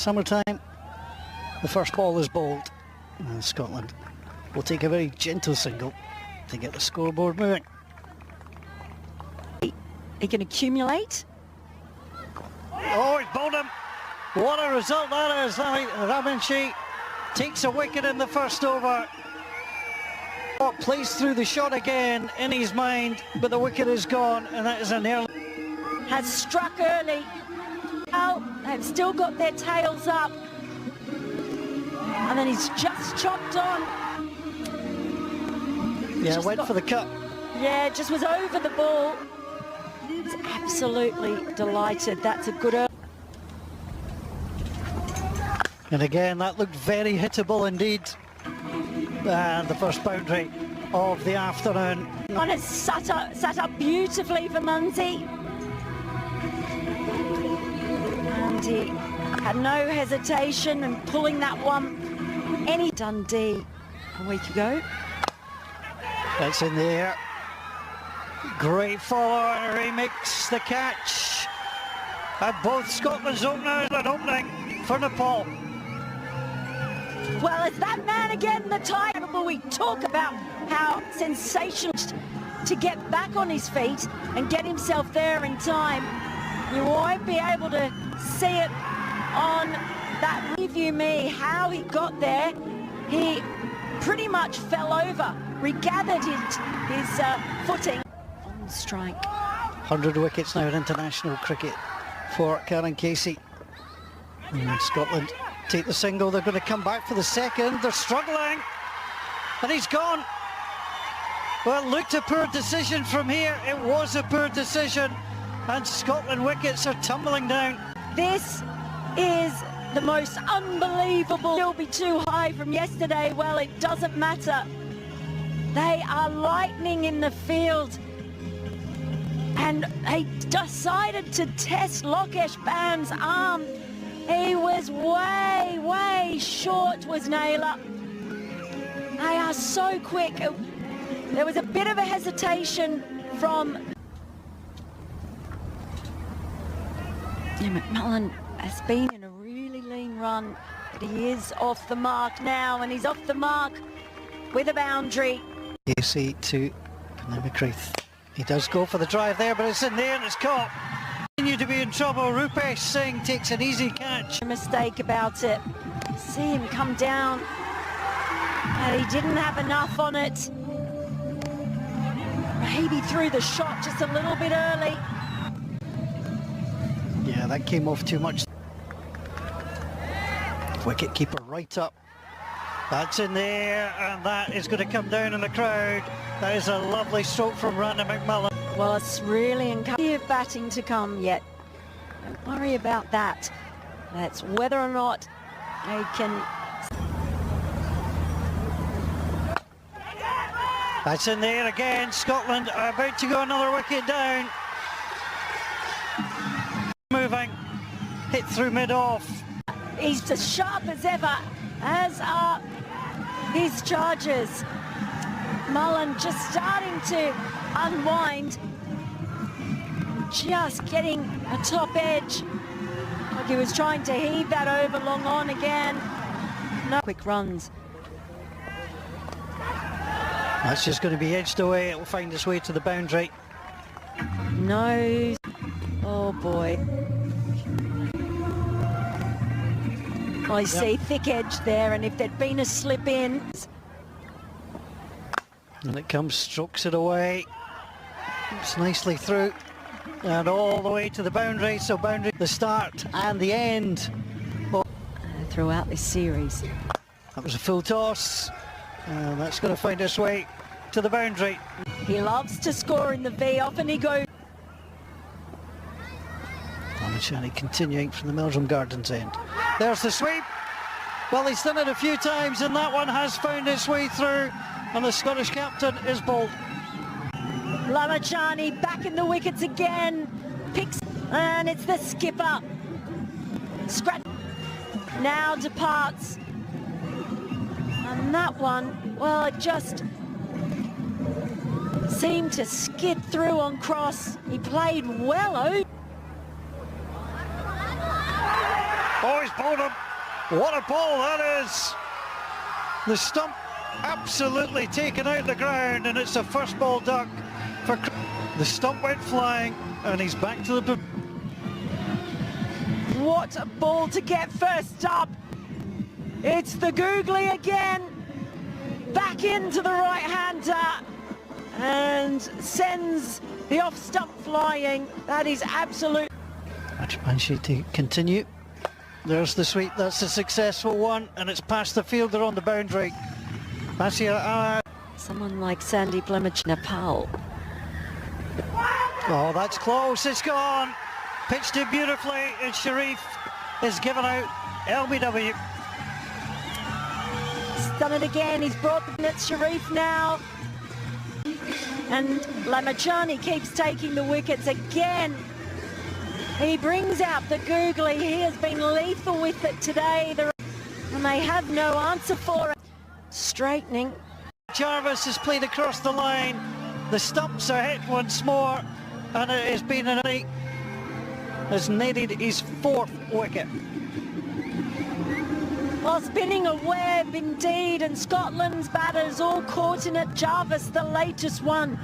summertime. The first ball is bowled, and Scotland will take a very gentle single to get the scoreboard moving. He can accumulate. Oh, he's bowled him. What a result that is. Ramanchi takes a wicket in the first over. Plays through the shot again in his mind, but the wicket is gone, and that is an early. Has struck early. Now they've still got their tails up. And then he's just chopped on. Yeah, went for the cut. Yeah, just was over the ball. He's absolutely delighted. That's a good... And again, that looked very hittable indeed. And the first boundary of the afternoon. And it's sat up beautifully for Munsey. And he had no hesitation in pulling that one. Dundee a week ago. That's in the air. Great follow and remix the catch. And both Scotland's openers an opening for Nepal. Well, it's that man again, the tiger. We talk about how sensational to get back on his feet and get himself there in time. You won't be able to see it on that review me, how he got there. He pretty much fell over, regathered his footing. On strike. 100 wickets now in international cricket for Karen Casey. And Scotland take the single. They're going to come back for the second. They're struggling. And he's gone. Well, it looked a poor decision from here. It was a poor decision. And Scotland wickets are tumbling down. This is the most unbelievable. It'll be too high from yesterday. Well, it doesn't matter. They are lightning in the field. And he decided to test Lokesh Band's arm. He was way, way short, was Naylor. They are so quick. There was a bit of a hesitation from... McMullen has been in a really lean run, but he is off the mark now, and he's off the mark with a boundary. Casey to McCreath. He does go for the drive there, but it's in there and it's caught. Continue to be in trouble. Rupesh Singh takes an easy catch. A mistake about it. See him come down, and he didn't have enough on it. Maybe threw the shot just a little bit early. Yeah, that came off too much. Wicket keeper right up. That's in there, and that is going to come down in the crowd. That is a lovely stroke from Randy McMullen. Well, it's really encouraging of batting to come yet. Don't worry about that. That's whether or not they can... That's in there again. Scotland are about to go another wicket down. Moving, hit through mid-off. He's as sharp as ever, as are his charges. Mullen just starting to unwind, just getting a top edge. Like he was trying to heave that over long on again. No quick runs. That's just going to be edged away. It will find its way to the boundary. No. Oh boy. I see thick edge there, and if there'd been a slip in. And it comes, strokes it away. It's nicely through and all the way to the boundary. So boundary, the start and the end. Throughout this series. That was a full toss. And that's going to find its way to the boundary. He loves to score in the V. Often he goes. Shani continuing from the Meldrum Gardens end. There's the sweep. Well, he's done it a few times, and that one has found its way through, and the Scottish captain is bowled. Lamachani back in the wickets again. Picks, and it's the skipper. Scratch now departs. And that one, well, it just seemed to skid through on cross. He played well over. Oh, he's bowled him. What a ball that is. The stump absolutely taken out the ground, and it's a first ball duck. The stump went flying, and he's back to the... What a ball to get first up. It's the googly again. Back into the right-hander and sends the off stump flying. That is absolute. Matchmanship to continue. There's the sweep, that's a successful one, and it's past the fielder on the boundary. Someone like Sandy Blemich, Nepal. Oh, that's close, it's gone. Pitched it beautifully, and Sharif is given out LBW. He's done it again, he's brought the net Sharif now. And Lamachani keeps taking the wickets again. He brings out the googly. He has been lethal with it today. And they have no answer for it. Straightening. Jarvis has played across the line. The stumps are hit once more. And it has been has netted his fourth wicket. Well, spinning a web indeed, and Scotland's batters all caught in it. Jarvis, the latest one.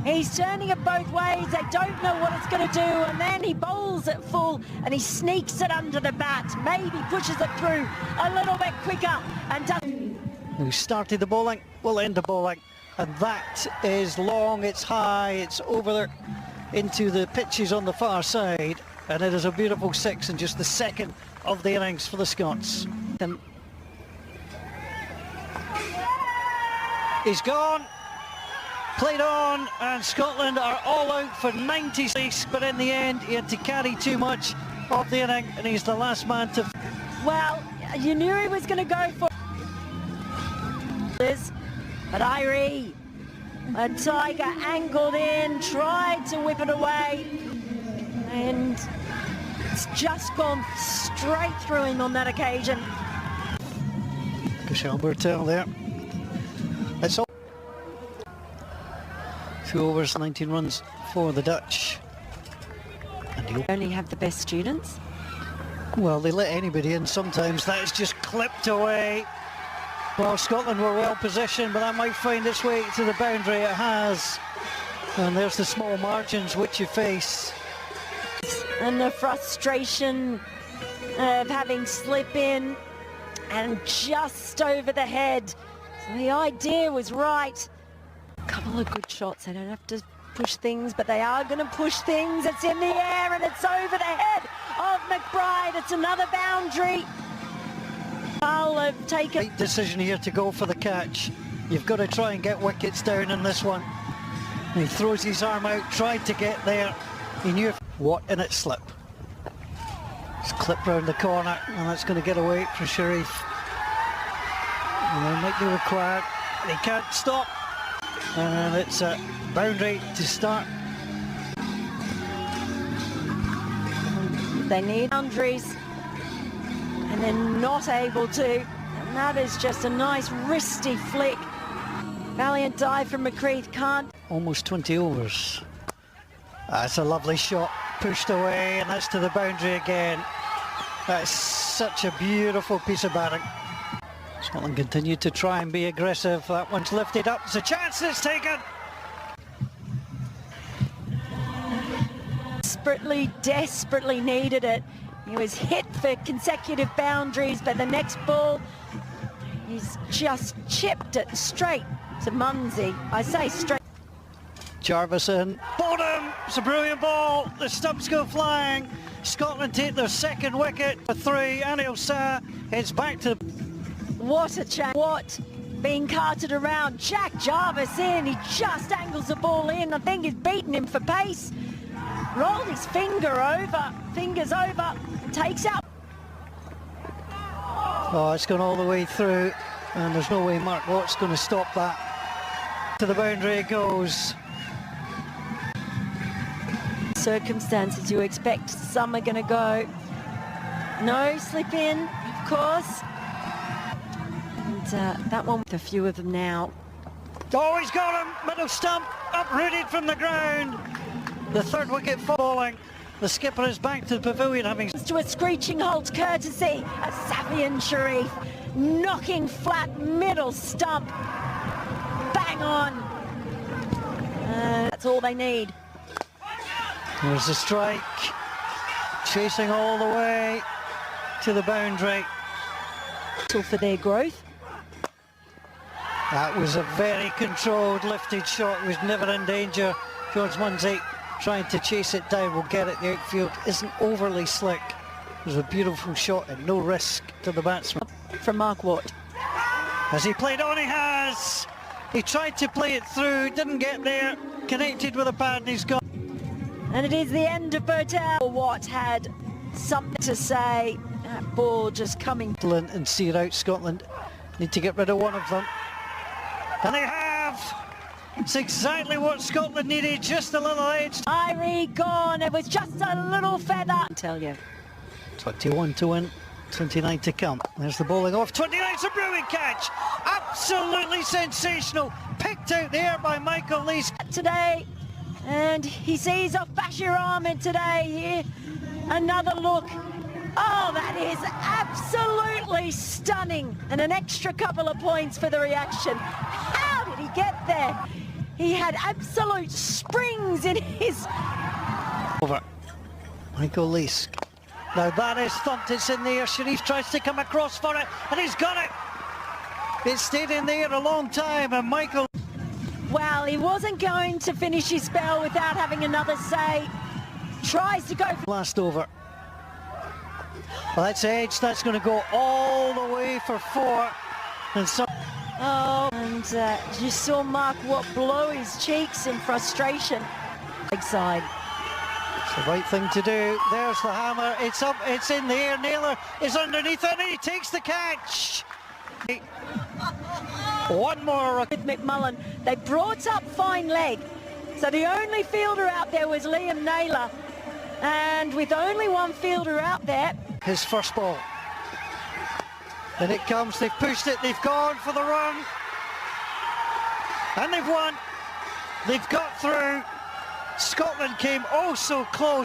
He's turning it both ways. They don't know what it's going to do, and then he bowls it full and he sneaks it under the bat. Maybe pushes it through a little bit quicker and does. Who started the bowling will end the bowling, and that is long, it's high, it's over there into the pitches on the far side, and it is a beautiful six, and just the second of the innings for the Scots. He's gone. Played on, and Scotland are all out for 96, but in the end he had to carry too much of the inning, and he's the last man to... Well, you knew he was going to go for this, but Irie, a Tiger angled in, tried to whip it away, and it's just gone straight through him on that occasion. Kushal Bertel there. It's all 2 overs, 19 runs for the Dutch. And They only have the best students. well, they let anybody in sometimes. That is just clipped away. Well, Scotland were well positioned, but that might find its way to the boundary. It has. And there's the small margins which you face. And the frustration of having slip in and just over the head. So the idea was right. A couple of good shots. They don't have to push things, but they are going to push things. It's in the air and it's over the head of McBride. It's another boundary. I'll have taken... Right decision here to go for the catch. You've got to try and get wickets down in this one. He throws his arm out, tried to get there. He knew what in it slip. It's clipped round the corner, and that's going to get away from Sharif. And it might be required. He can't stop. And it's a boundary to start. They need boundaries, and they're not able to. And that is just a nice wristy flick. Valiant dive from McCreath, can't. Almost 20 overs. That's a lovely shot, pushed away, and that's to the boundary again. That's such a beautiful piece of batting. Scotland continue to try and be aggressive. That one's lifted up. It's a chance that's taken. Desperately needed it. He was hit for consecutive boundaries, but the next ball, he's just chipped it straight to Munsey. I say straight. Jarvis in. Bottom! It's a brilliant ball. The stumps go flying. Scotland take their second wicket for 3. Anil Shah heads back to... What a chance. What? Being carted around. Jack Jarvis in. He just angles the ball in. I think he's beaten him for pace. Rolled his fingers over, takes out. Oh, it's gone all the way through, and there's no way Mark Watt's going to stop that. To the boundary it goes. Circumstances you expect some are going to go. No slip in, of course. And that one with a few of them now. Oh, he's got him! Middle stump, uprooted from the ground. The third wicket falling. The skipper is back to the pavilion having... To a screeching halt courtesy of Safian Sharif, knocking flat middle stump. Bang on. That's all they need. There's the strike. Chasing all the way to the boundary. For their growth. That was a very controlled lifted shot. It was never in danger. George Munsey trying to chase it down, will get it. The outfield isn't overly slick. It was a beautiful shot and no risk to the batsman. From Mark Watt. Has he played on? He has. He tried to play it through, didn't get there. Connected with a pad and he's gone. And it is the end of Bertel. Watt had something to say. That ball just coming. And see out Scotland. Need to get rid of one of them. And they have. It's exactly what Scotland needed, just a little edge. Irie gone, it was just a little feather. I tell you. 21 to win, 29 to come. There's the bowling off, 29's a brilliant catch. Absolutely sensational. Picked out there by Michael Lees. Today, and he sees off Bashir Ahmed today here. Another look. Oh, that is absolutely stunning. And an extra couple of points for the reaction. How did he get there? He had absolute springs in his... Over. Michael Lees. Now that is thumped, it's in the air. Sharif tries to come across for it, and he's got it. It stayed in the air a long time, and Michael... Well, he wasn't going to finish his spell without having another say. Tries to go... Last over. Well, that's edge, that's going to go all the way for 4. And so... Oh, and you saw Mark Watt blow his cheeks in frustration. Big side. It's the right thing to do. There's the hammer. It's up, it's in the air. Naylor is underneath it and he takes the catch. One more. With McMullen, they brought up fine leg. So the only fielder out there was Liam Naylor. And with only one fielder out there. His first ball. And it comes, they've pushed it, they've gone for the run. And they've won. They've got through. Scotland came oh so close.